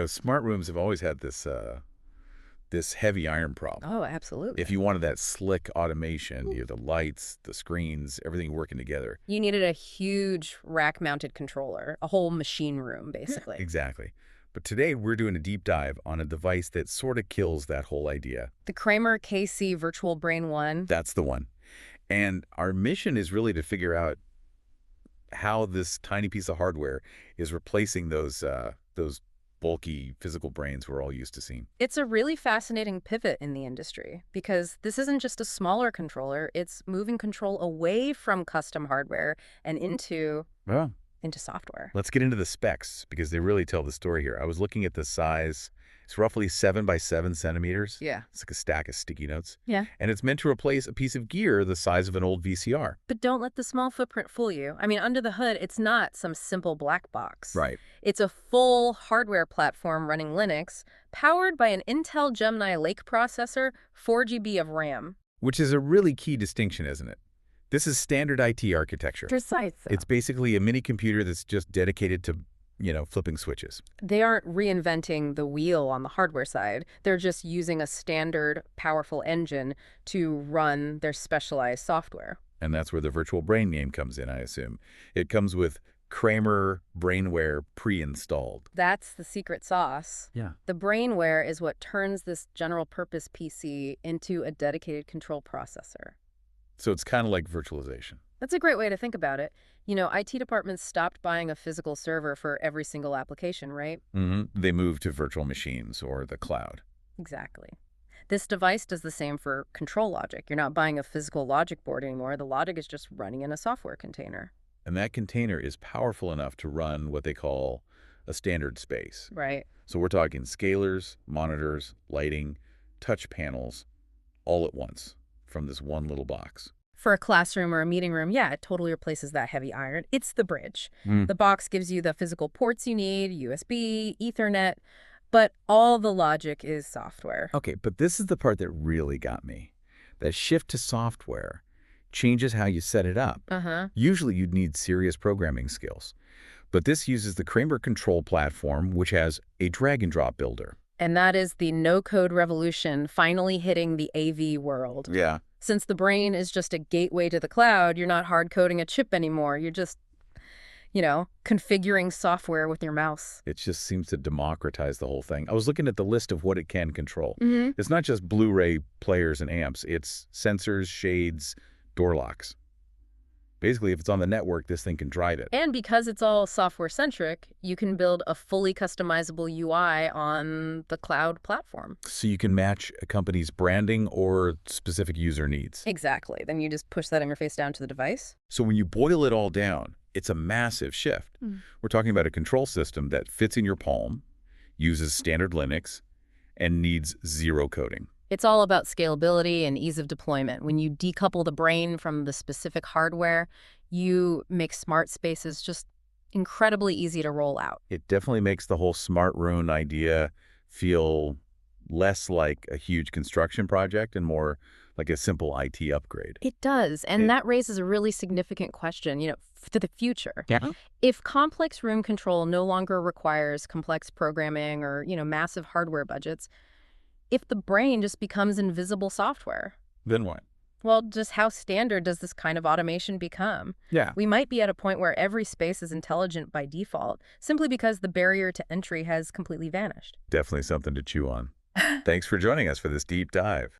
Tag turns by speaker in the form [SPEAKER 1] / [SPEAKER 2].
[SPEAKER 1] Smart rooms have always had this heavy iron problem.
[SPEAKER 2] Oh, absolutely.
[SPEAKER 1] If you wanted that slick automation, the lights, the screens, everything working together.
[SPEAKER 2] You needed a huge rack-mounted controller, a whole machine room, basically.
[SPEAKER 1] Exactly. But today we're doing a deep dive on a device that sort of kills that whole idea.
[SPEAKER 2] The Kramer KC-VirtualBrain1.
[SPEAKER 1] That's the one. And our mission is really to figure out how this tiny piece of hardware is replacing those bulky physical brains we're all used to seeing.
[SPEAKER 2] It's a really fascinating pivot in the industry because this isn't just a smaller controller, it's moving control away from custom hardware and into software.
[SPEAKER 1] Let's get into the specs because they really tell the story here. I was looking at the size. It's roughly 7 by 7 centimeters.
[SPEAKER 2] Yeah.
[SPEAKER 1] It's like a stack of sticky notes.
[SPEAKER 2] Yeah.
[SPEAKER 1] And it's meant to replace a piece of gear the size of an old VCR.
[SPEAKER 2] But don't let the small footprint fool you. I mean, under the hood, it's not some simple black box.
[SPEAKER 1] Right.
[SPEAKER 2] It's a full hardware platform running Linux, powered by an Intel Gemini Lake processor, 4 GB of RAM.
[SPEAKER 1] Which is a really key distinction, isn't it? This is standard IT architecture.
[SPEAKER 2] Precisely.
[SPEAKER 1] It's basically a mini computer that's just dedicated to flipping switches.
[SPEAKER 2] They aren't reinventing the wheel on the hardware side. They're just using a standard, powerful engine to run their specialized software.
[SPEAKER 1] And that's where the virtual brain name comes in, I assume. It comes with Kramer Brainware pre-installed.
[SPEAKER 2] That's the secret sauce.
[SPEAKER 1] Yeah.
[SPEAKER 2] The Brainware is what turns this general-purpose PC into a dedicated control processor.
[SPEAKER 1] So it's kind of like virtualization.
[SPEAKER 2] That's a great way to think about it. IT departments stopped buying a physical server for every single application, right?
[SPEAKER 1] They moved to virtual machines or the cloud.
[SPEAKER 2] Exactly. This device does the same for control logic. You're not buying a physical logic board anymore. The logic is just running in a software container.
[SPEAKER 1] And that container is powerful enough to run what they call a standard space.
[SPEAKER 2] Right.
[SPEAKER 1] So we're talking scalers, monitors, lighting, touch panels, all at once from this one little box.
[SPEAKER 2] For a classroom or a meeting room, yeah, it totally replaces that heavy iron. It's the bridge. The box gives you the physical ports you need, USB, Ethernet, but all the logic is software.
[SPEAKER 1] Okay, but this is the part that really got me. That shift to software changes how you set it up. Usually you'd need serious programming skills. But this uses the Kramer control platform, which has a drag-and-drop builder.
[SPEAKER 2] And that is the no-code revolution finally hitting the AV world.
[SPEAKER 1] Yeah.
[SPEAKER 2] Since the brain is just a gateway to the cloud, you're not hard-coding a chip anymore. You're just, configuring software with your mouse.
[SPEAKER 1] It just seems to democratize the whole thing. I was looking at the list of what it can control. It's not just Blu-ray players and amps. It's sensors, shades, door locks. Basically, if it's on the network, this thing can drive it.
[SPEAKER 2] And because it's all software-centric, you can build a fully customizable UI on the cloud platform.
[SPEAKER 1] So you can match a company's branding or specific user needs.
[SPEAKER 2] Exactly. Then you just push that interface down to the device.
[SPEAKER 1] So when you boil it all down, it's a massive shift. We're talking about a control system that fits in your palm, uses standard Linux, and needs zero coding.
[SPEAKER 2] It's all about scalability and ease of deployment. When you decouple the brain from the specific hardware, you make smart spaces just incredibly easy to roll out.
[SPEAKER 1] It definitely makes the whole smart room idea feel less like a huge construction project and more like a simple IT upgrade.
[SPEAKER 2] It does, and that raises a really significant question, for the future.
[SPEAKER 1] Yeah.
[SPEAKER 2] If complex room control no longer requires complex programming or, massive hardware budgets, if the brain just becomes invisible software,
[SPEAKER 1] Then what?
[SPEAKER 2] well, just how standard does this kind of automation become?
[SPEAKER 1] Yeah.
[SPEAKER 2] We might be at a point where every space is intelligent by default, simply because the barrier to entry has completely vanished.
[SPEAKER 1] Definitely something to chew on. Thanks for joining us for this deep dive.